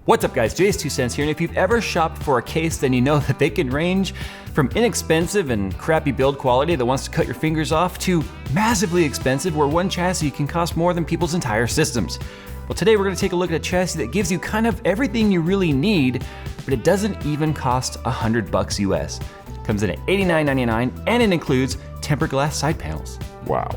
What's up guys, JayzTwoCents here, and if you've ever shopped for a case, then you know that they can range from inexpensive and crappy build quality that wants to cut your fingers off to massively expensive where one chassis can cost more than people's entire systems. Well, today we're gonna take a look at a chassis that gives you kind of everything you really need, but it doesn't even cost $100 US. It comes in at $89.99 and it includes tempered glass side panels. Wow.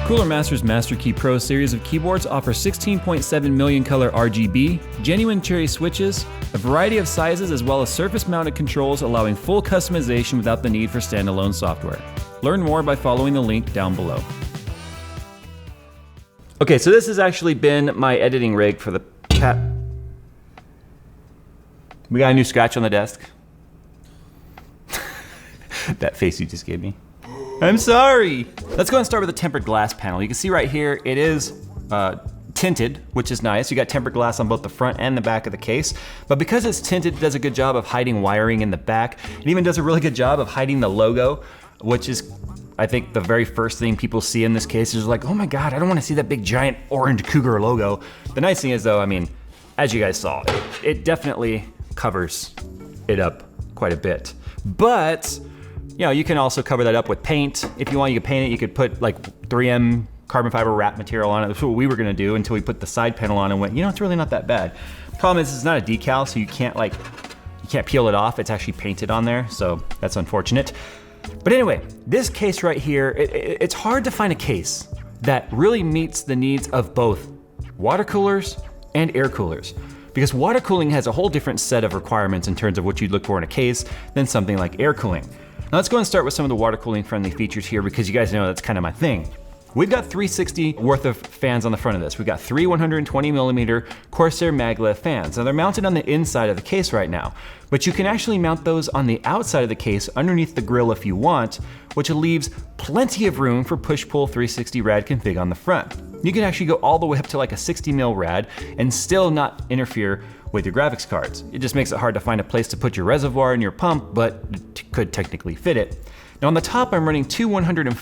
Cooler Master's Master Key Pro series of keyboards offer 16.7 million color RGB, genuine cherry switches, a variety of sizes, as well as surface-mounted controls allowing full customization without the need for standalone software. Learn more by following the link down below. Okay, so this has actually been my editing rig for the chat. We got a new scratch on the desk. That face you just gave me. I'm sorry. Let's go and start with the tempered glass panel. You can see right here, it is tinted, which is nice. You got tempered glass on both the front and the back of the case. But because it's tinted, it does a good job of hiding wiring in the back. It even does a really good job of hiding the logo, which is, I think, the very first thing people see in this case is like, oh my God, I don't want to see that big giant orange Cougar logo. The nice thing is though, I mean, as you guys saw, it definitely covers it up quite a bit. But you know, you can also cover that up with paint. If you want, you can paint it. You could put like 3M carbon fiber wrap material on it. That's what we were gonna do until we put the side panel on and went, you know, it's really not that bad. Problem is, it's not a decal, so you can't peel it off. It's actually painted on there, so that's unfortunate. But anyway, this case right here, it's hard to find a case that really meets the needs of both water coolers and air coolers. Because water cooling has a whole different set of requirements in terms of what you'd look for in a case than something like air cooling. Now let's go and start with some of the water cooling friendly features here because you guys know that's kind of my thing. We've got 360 worth of fans on the front of this. We've got three 120mm Corsair maglev fans. Now they're mounted on the inside of the case right now, but you can actually mount those on the outside of the case underneath the grill if you want, which leaves plenty of room for push-pull 360 rad config on the front. You can actually go all the way up to like a 60mm rad and still not interfere with your graphics cards. It just makes it hard to find a place to put your reservoir and your pump, but it could technically fit it. Now on the top, I'm running two 140mm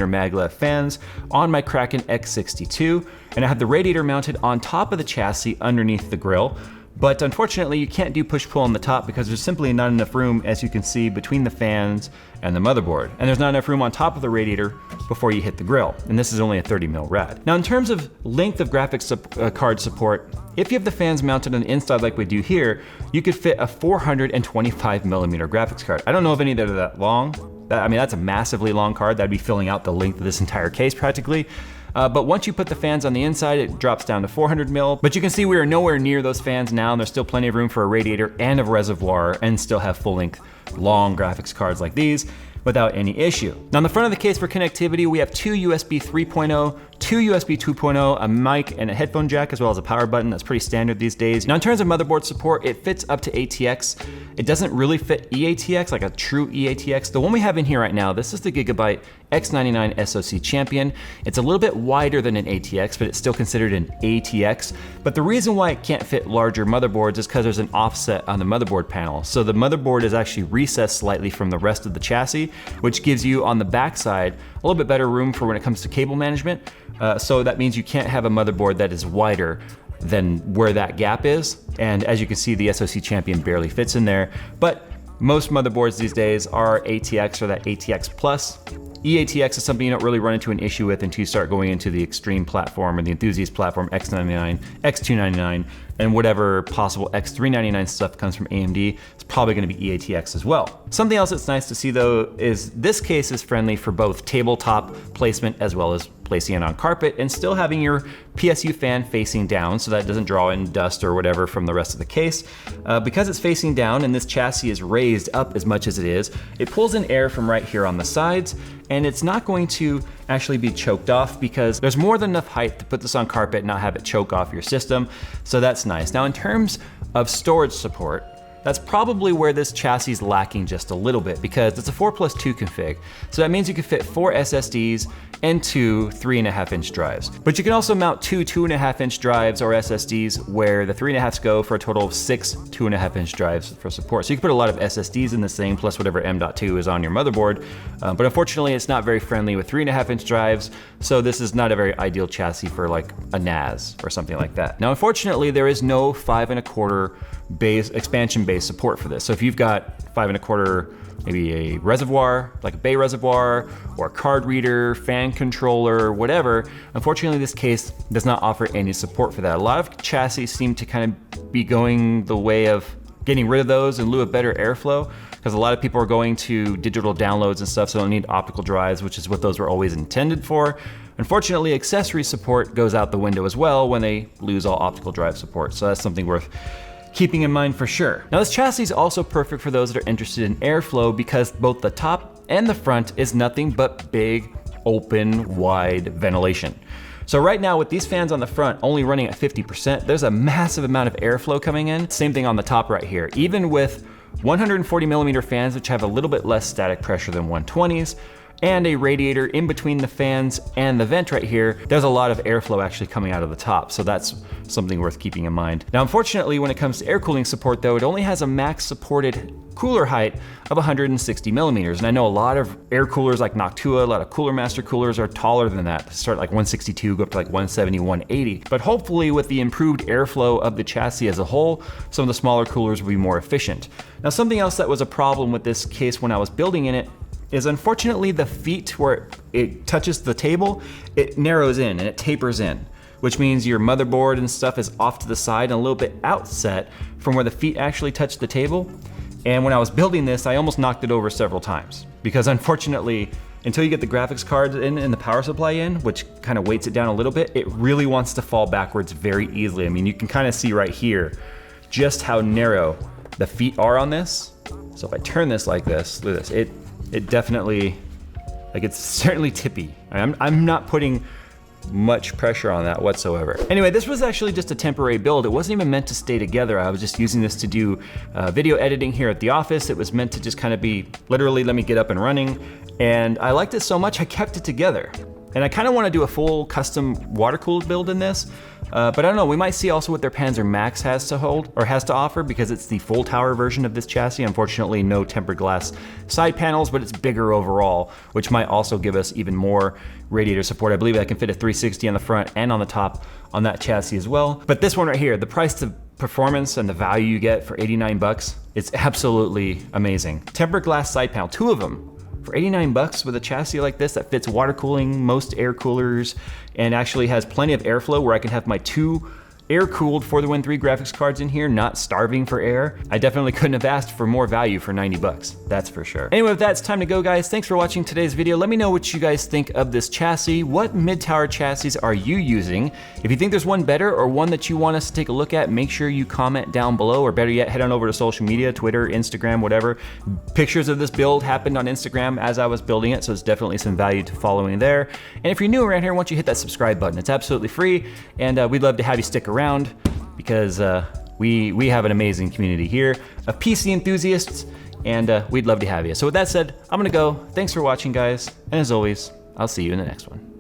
maglev fans on my Kraken X62, and I have the Radiator mounted on top of the chassis underneath the grill. But unfortunately, you can't do push-pull on the top because there's simply not enough room, as you can see, between the fans and the motherboard. And there's not enough room on top of the Radiator before you hit the grill. And this is only a 30mm rad. Now in terms of length of graphics card support, if you have the fans mounted on the inside like we do here, you could fit a 425mm graphics card. I don't know if any that are that long. I mean, that's a massively long card. That'd be filling out the length of this entire case practically. But once you put the fans on the inside, it drops down to 400mm. But you can see we are nowhere near those fans now, and there's still plenty of room for a radiator and a reservoir and still have full-length long graphics cards like these without any issue. Now on the front of the case for connectivity, we have two USB 3.0, two USB 2.0, a mic and a headphone jack, as well as a power button. That's pretty standard these days. Now in terms of motherboard support, it fits up to ATX. It doesn't really fit eATX, like a true eATX. The one we have in here right now, this is the Gigabyte X99 SoC Champion. It's a little bit wider than an ATX, but it's still considered an ATX. But the reason why it can't fit larger motherboards is because there's an offset on the motherboard panel. So the motherboard is actually recessed slightly from the rest of the chassis, which gives you on the backside a little bit better room for when it comes to cable management. So that means you can't have a motherboard that is wider than where that gap is. And as you can see, the SoC Champion barely fits in there. But most motherboards these days are ATX or that ATX Plus. eATX is something you don't really run into an issue with until you start going into the Extreme platform or the Enthusiast platform, X99, X299, and whatever possible X399 stuff comes from AMD. It's probably gonna be eATX as well. Something else that's nice to see though is this case is friendly for both tabletop placement as well as placing it on carpet and still having your PSU fan facing down so that it doesn't draw in dust or whatever from the rest of the case. Because it's facing down and this chassis is raised up as much as it is, it pulls in air from right here on the sides, and it's not going to actually be choked off because there's more than enough height to put this on carpet and not have it choke off your system. So that's nice. Now in terms of storage support, That's probably where this chassis is lacking just a little bit, because it's a 4+2 config. So that means you can fit 4 SSDs and 2 3.5-inch drives. But you can also mount 2 2.5-inch drives or SSDs, where the 3.5s go for a total of 6 2.5-inch drives for support. So you can put a lot of SSDs in this thing, plus whatever M.2 is on your motherboard. But unfortunately, it's not very friendly with 3.5-inch drives, so this is not a very ideal chassis for like a NAS or something like that. Now, unfortunately, there is no 5.25 expansion base support for this. So if you've got 5.25, maybe a reservoir, like a bay reservoir, or a card reader, fan controller, whatever, unfortunately this case does not offer any support for that. A lot of chassis seem to kind of be going the way of getting rid of those in lieu of better airflow, because a lot of people are going to digital downloads and stuff, so they don't need optical drives, which is what those were always intended for. Unfortunately, accessory support goes out the window as well when they lose all optical drive support, so that's something worth keeping in mind for sure. Now, this chassis is also perfect for those that are interested in airflow, because both the top and the front is nothing but big, open, wide ventilation. So right now with these fans on the front only running at 50%, there's a massive amount of airflow coming in. Same thing on the top right here. Even with 140mm fans, which have a little bit less static pressure than 120s, and a radiator in between the fans and the vent right here, there's a lot of airflow actually coming out of the top, so that's something worth keeping in mind. Now, unfortunately, when it comes to air cooling support though, it only has a max supported cooler height of 160mm, and I know a lot of air coolers like Noctua, a lot of Cooler Master coolers are taller than that, start like 162, go up to like 170, 180. But hopefully with the improved airflow of the chassis as a whole, some of the smaller coolers will be more efficient. Now, something else that was a problem with this case when I was building in it is unfortunately the feet where it touches the table, it narrows in and it tapers in, which means your motherboard and stuff is off to the side and a little bit outset from where the feet actually touch the table. And when I was building this, I almost knocked it over several times, because unfortunately, until you get the graphics cards in and the power supply in, which kind of weights it down a little bit, it really wants to fall backwards very easily. I mean, you can kind of see right here just how narrow the feet are on this. So if I turn this like this, look at this, it definitely, like, it's certainly tippy. I'm not putting much pressure on that whatsoever. Anyway, this was actually just a temporary build. It wasn't even meant to stay together. I was just using this to do video editing here at the office. It was meant to just kind of be literally, let me get up and running. And I liked it so much, I kept it together. And I kind of want to do a full custom water-cooled build in this, but I don't know, we might see also what their Panzer Max has to hold, or has to offer, because it's the full tower version of this chassis. Unfortunately, no tempered glass side panels, but it's bigger overall, which might also give us even more radiator support. I believe I can fit a 360 on the front and on the top on that chassis as well. But this one right here, the price to performance and the value you get for 89 bucks, it's absolutely amazing. Tempered glass side panel, 2 of them, for 89 bucks with a chassis like this that fits water cooling, most air coolers, and actually has plenty of airflow where I can have my 2 air-cooled For the Win 3 graphics cards in here, not starving for air. I definitely couldn't have asked for more value for 90 bucks, that's for sure. Anyway, with that, it's time to go, guys. Thanks for watching today's video. Let me know what you guys think of this chassis. What mid-tower chassis are you using? If you think there's one better or one that you want us to take a look at, make sure you comment down below, or better yet, head on over to social media, Twitter, Instagram, whatever. Pictures of this build happened on Instagram as I was building it, so it's definitely some value to following there. And if you're new around here, why don't you hit that subscribe button? It's absolutely free, and we'd love to have you stick around, because we have an amazing community here of PC enthusiasts, and we'd love to have you. So with that said, I'm gonna go. Thanks for watching, guys, and as always, I'll see you in the next one.